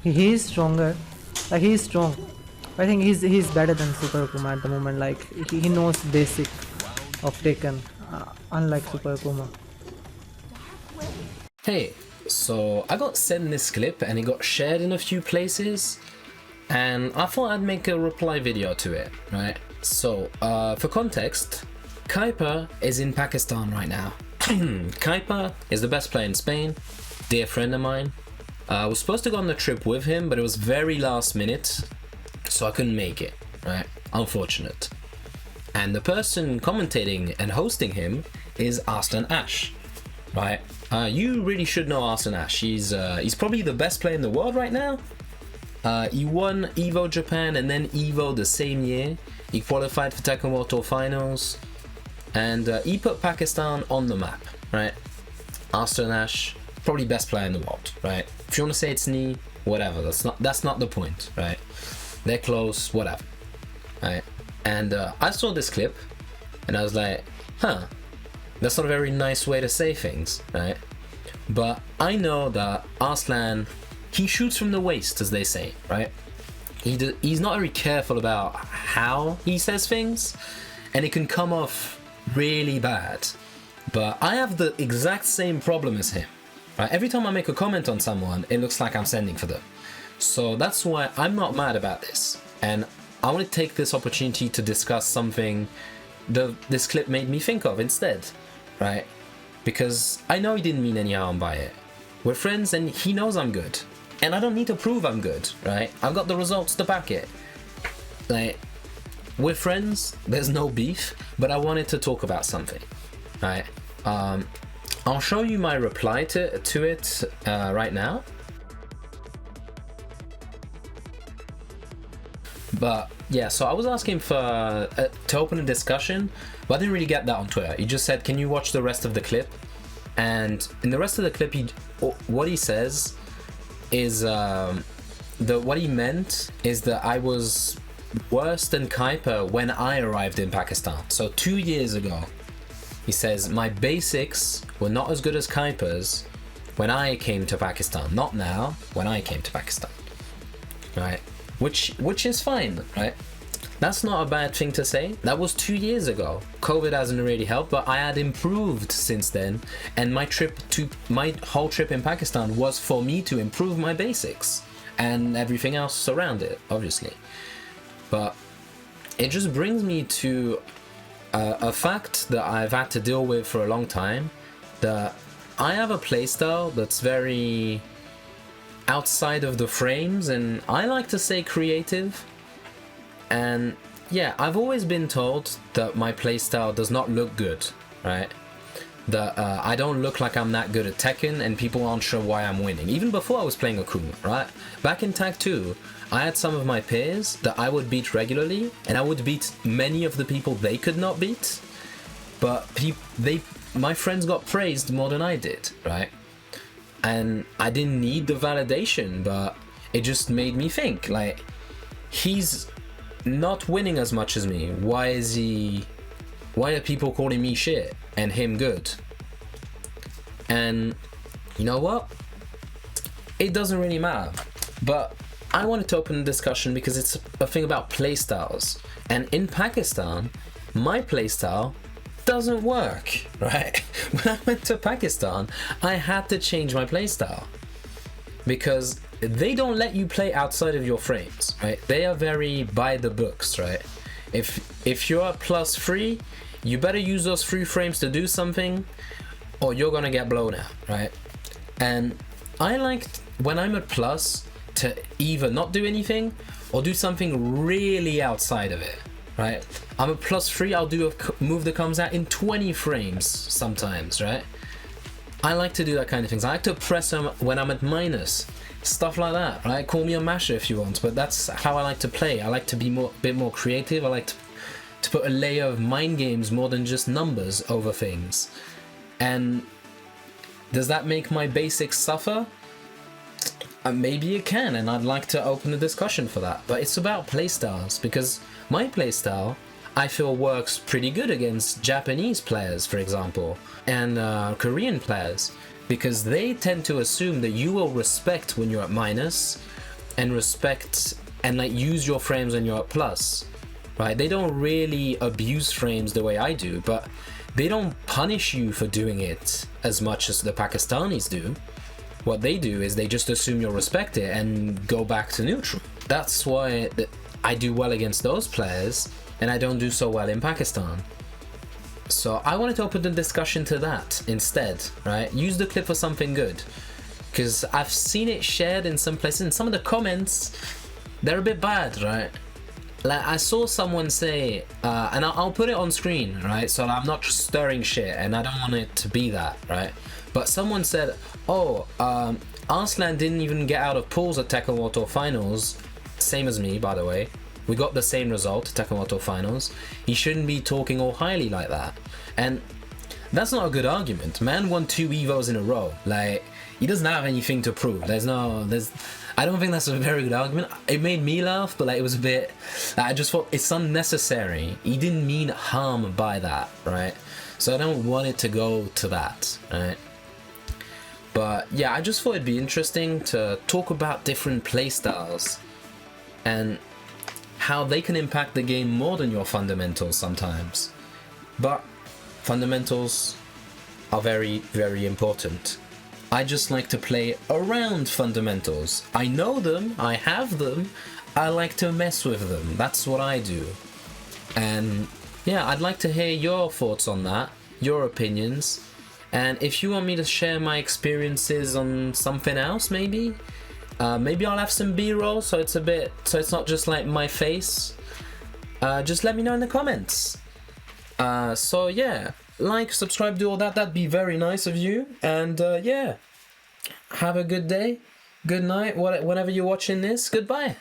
He is stronger. Like he is strong. I think he's better than Super Akuma at the moment. Like he knows basic of Taken, unlike Super Akuma. Hey, so I got sent this clip and it got shared in a few places, and I thought I'd make a reply video to it, right? So, for context, Kuiper is in Pakistan right now. Kuiper is the best player in Spain, dear friend of mine. I was supposed to go on the trip with him, but it was very last minute, so I couldn't make it, right? Unfortunate. And the person commentating and hosting him is Arslan Ash, right? You really should know Arslan Ash. He's probably the best player in the world right now. He won Evo Japan and then Evo the same year. He qualified for Tekken World Tour Finals, and he put Pakistan on the map, right? Arslan Ash, probably best player in the world, right? If you want to say it's knee, whatever. That's not the point, right? They're close, whatever, right? And I saw this clip, and I was like, huh, that's not a very nice way to say things, right? But I know that Arslan, he shoots from the waist, as they say, right? He's not very careful about how he says things, and it can come off really bad. But I have the exact same problem as him, right? Every time I make a comment on someone, it looks like I'm sending for them. So that's why I'm not mad about this, and I want to take this opportunity to discuss something this clip made me think of instead, right? Because I know he didn't mean any harm by it. We're friends and he knows I'm good. And I don't need to prove I'm good, right? I've got the results to back it. Like, we're friends, there's no beef, but I wanted to talk about something, right? I'll show you my reply to it right now. But yeah, so I was asking for to open a discussion, but I didn't really get that on Twitter. He just said, can you watch the rest of the clip? And in the rest of the clip, what he says is what he meant is that I was worse than Kuiper when I arrived in Pakistan. So 2 years ago, he says, my basics were not as good as Kuiper's when I came to Pakistan. Not now, when I came to Pakistan, right? Which is fine, right? That's not a bad thing to say. That was 2 years ago. COVID hasn't really helped, but I had improved since then. And my whole trip in Pakistan was for me to improve my basics and everything else around it, obviously. But it just brings me to a fact that I've had to deal with for a long time, that I have a playstyle that's very outside of the frames, and I like to say creative. And yeah, I've always been told that my playstyle does not look good, right? That I don't look like I'm that good at Tekken, and people aren't sure why I'm winning. Even before I was playing Akouma, right? Back in Tag 2, I had some of my peers that I would beat regularly, and I would beat many of the people they could not beat. But my friends got praised more than I did, right? And I didn't need the validation, but it just made me think, like, he's not winning as much as me. Why are people calling me shit and him good? And you know what? It doesn't really matter. But I wanted to open a discussion because it's a thing about playstyles. And in Pakistan, my playstyle doesn't work, right? When I went to Pakistan, I had to change my playstyle because they don't let you play outside of your frames, right? They are very by the books, right? If you're at +3, you better use those 3 frames to do something or you're gonna get blown out, right? And I like, when I'm at plus, to either not do anything or do something really outside of it, right? I'm at +3, I'll do a move that comes out in 20 frames sometimes, right? I like to do that kind of things. I like to press them when I'm at minus, stuff like that, right? Call me a masher if you want, but that's how I like to play. I like to be a bit more creative. I like to put a layer of mind games more than just numbers over things. And does that make my basics suffer? Maybe it can, and I'd like to open a discussion for that. But it's about playstyles, because my playstyle, I feel, works pretty good against Japanese players, for example, and Korean players, because they tend to assume that you will respect when you're at minus, and respect and like use your frames when you're at plus, right? They don't really abuse frames the way I do, but they don't punish you for doing it as much as the Pakistanis do. What they do is they just assume you'll respect it and go back to neutral. That's why I do well against those players and I don't do so well in Pakistan. So I wanted to open the discussion to that instead, right? Use the clip for something good, because I've seen it shared in some places and some of the comments, they're a bit bad, right? Like I saw someone say, and I'll put it on screen, right? So I'm not just stirring shit and I don't want it to be that, right? But someone said, oh, Arslan didn't even get out of pools at Tekken World Tour Finals, same as me, by the way. We got the same result, Tekken World Tour Finals. He shouldn't be talking all highly like that. And that's not a good argument. Man won 2 Evos in a row. Like, he doesn't have anything to prove. I don't think that's a very good argument. It made me laugh, but like it was a bit, I just thought it's unnecessary. He didn't mean harm by that, right? So I don't want it to go to that, right? But yeah, I just thought it'd be interesting to talk about different playstyles and how they can impact the game more than your fundamentals sometimes. But fundamentals are very, very important. I just like to play around fundamentals. I know them, I have them, I like to mess with them. That's what I do. And yeah, I'd like to hear your thoughts on that, your opinions. And if you want me to share my experiences on something else, maybe I'll have some B-roll so it's not just like my face. Just let me know in the comments. So yeah, like, subscribe, do all that. That'd be very nice of you. And yeah, have a good day, good night, whenever you're watching this. Goodbye.